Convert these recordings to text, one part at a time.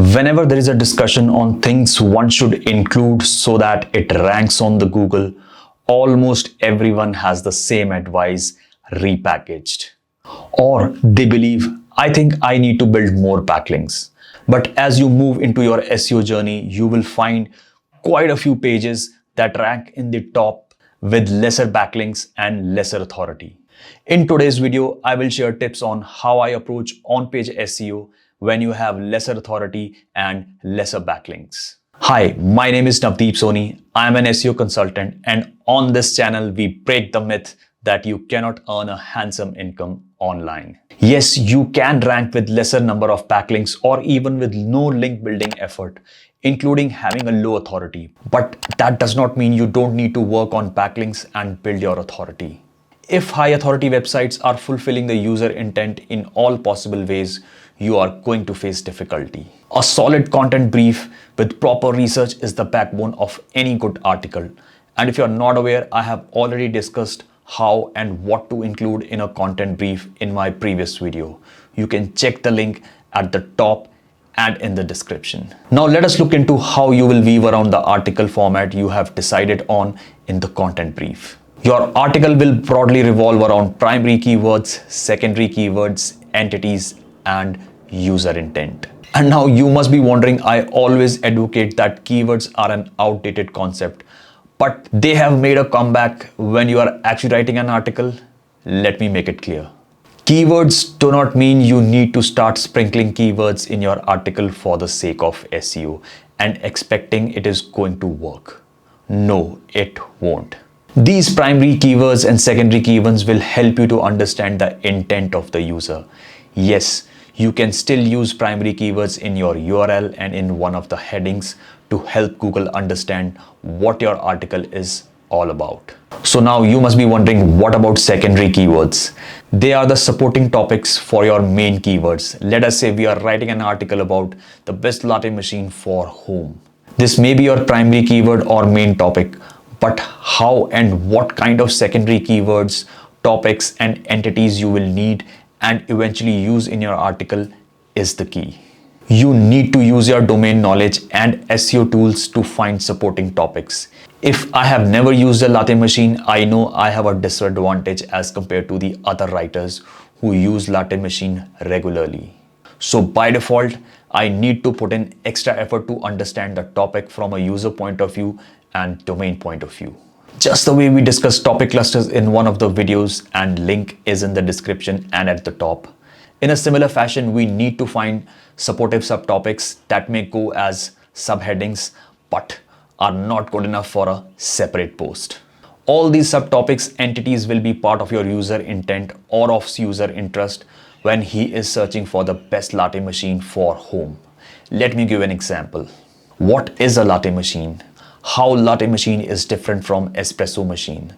Whenever there is a discussion on things one should include so that it ranks on the Google, almost everyone has the same advice repackaged. Or they believe, I think I need to build more backlinks. But as you move into your SEO journey, you will find quite a few pages that rank in the top with lesser backlinks and lesser authority. In today's video, I will share tips on how I approach on-page SEO when you have lesser authority and lesser backlinks. Hi, my name is Navdeep Soni. I am an SEO consultant, and on this channel, we break the myth that you cannot earn a handsome income online. Yes, you can rank with lesser number of backlinks or even with no link building effort, including having a low authority. But that does not mean you don't need to work on backlinks and build your authority. If high authority websites are fulfilling the user intent in all possible ways, you are going to face difficulty. A solid content brief with proper research is the backbone of any good article. And if you're not aware, I have already discussed how and what to include in a content brief in my previous video. You can check the link at the top and in the description. Now let us look into how you will weave around the article format you have decided on in the content brief. Your article will broadly revolve around primary keywords, secondary keywords, entities, and user intent. And now you must be wondering, I always advocate that keywords are an outdated concept, but they have made a comeback when you are actually writing an article. Let me make it clear. Keywords do not mean you need to start sprinkling keywords in your article for the sake of SEO and expecting it is going to work. No, it won't. These primary keywords and secondary keywords will help you to understand the intent of the user. Yes, you can still use primary keywords in your URL and in one of the headings to help Google understand what your article is all about. So now you must be wondering, what about secondary keywords? They are the supporting topics for your main keywords. Let us say we are writing an article about the best latte machine for home. This may be your primary keyword or main topic, but how and what kind of secondary keywords, topics, and entities you will need and eventually use in your article is the key. You need to use your domain knowledge and SEO tools to find supporting topics. If I have never used a latte machine, I know I have a disadvantage as compared to the other writers who use latte machine regularly. So by default, I need to put in extra effort to understand the topic from a user point of view and domain point of view. Just the way we discussed topic clusters in one of the videos, and link is in the description and at the top. In a similar fashion, we need to find supportive subtopics that may go as subheadings but are not good enough for a separate post. All these subtopics entities will be part of your user intent or of user interest when he is searching for the best latte machine for home. Let me give an example. What is a latte machine? How latte machine is different from espresso machine.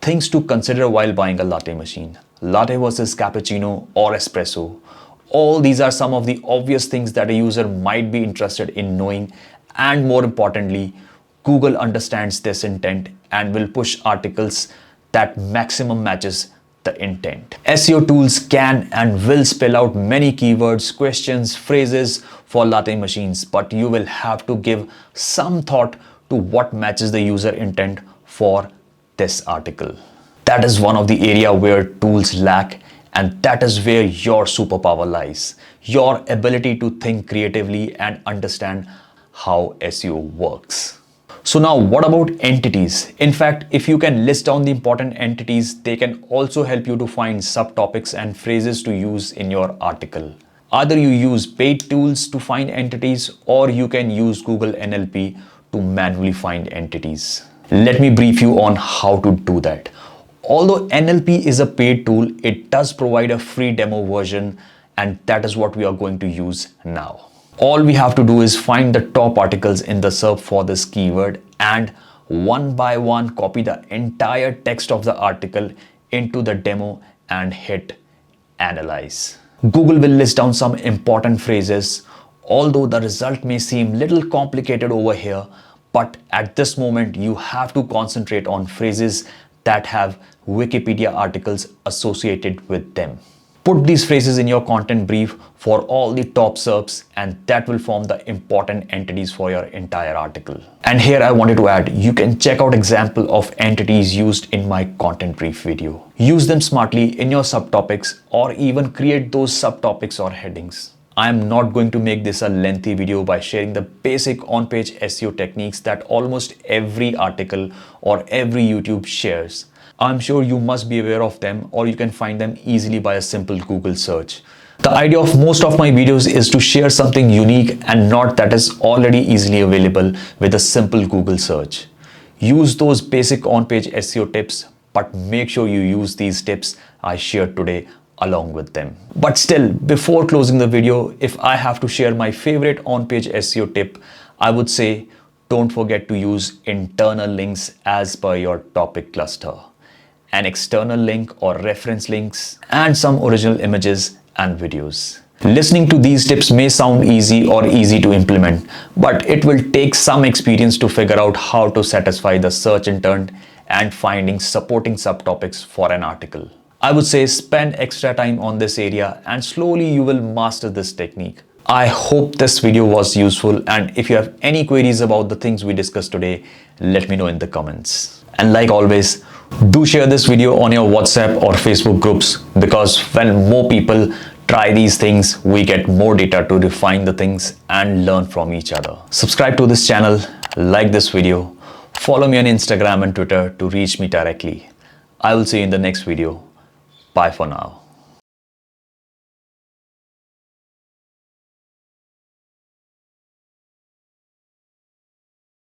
Things to consider while buying a latte machine. Latte versus cappuccino or espresso. All these are some of the obvious things that a user might be interested in knowing, and more importantly, Google understands this intent and will push articles that maximum matches the intent. SEO tools can and will spell out many keywords, questions, phrases for latte machines, but you will have to give some thought to what matches the user intent for this article. That is one of the area where tools lack, and that is where your superpower lies. Your ability to think creatively and understand how SEO works. So now what about entities? In fact, if you can list down the important entities, they can also help you to find subtopics and phrases to use in your article. Either you use paid tools to find entities, or you can use Google NLP to manually find entities. Let me brief you on how to do that. Although NLP is a paid tool, it does provide a free demo version, and that is what we are going to use now. All we have to do is find the top articles in the SERP for this keyword and one by one copy the entire text of the article into the demo and hit analyze. Google will list down some important phrases. Although the result may seem little complicated over here, but at this moment you have to concentrate on phrases that have Wikipedia articles associated with them. Put these phrases in your content brief for all the top SERPs, and that will form the important entities for your entire article. And here I wanted to add, you can check out example of entities used in my content brief video. Use them smartly in your subtopics or even create those subtopics or headings. I am not going to make this a lengthy video by sharing the basic on-page SEO techniques that almost every article or every YouTube shares. I'm sure you must be aware of them, or you can find them easily by a simple Google search. The idea of most of my videos is to share something unique and not that is already easily available with a simple Google search. Use those basic on-page SEO tips, but make sure you use these tips I shared today along with them. But still, before closing the video, if I have to share my favorite on-page SEO tip, I would say don't forget to use internal links as per your topic cluster. An external link or reference links, and some original images and videos. Listening to these tips may sound easy or easy to implement, but it will take some experience to figure out how to satisfy the search intent and finding supporting subtopics for an article. I would say spend extra time on this area and slowly you will master this technique. I hope this video was useful, and if you have any queries about the things we discussed today, let me know in the comments. And like always, do share this video on your WhatsApp or Facebook groups, because when more people try these things, we get more data to refine the things and learn from each other. Subscribe to this channel, like this video, follow me on Instagram and Twitter to reach me directly. I will see you in the next video. Bye for now.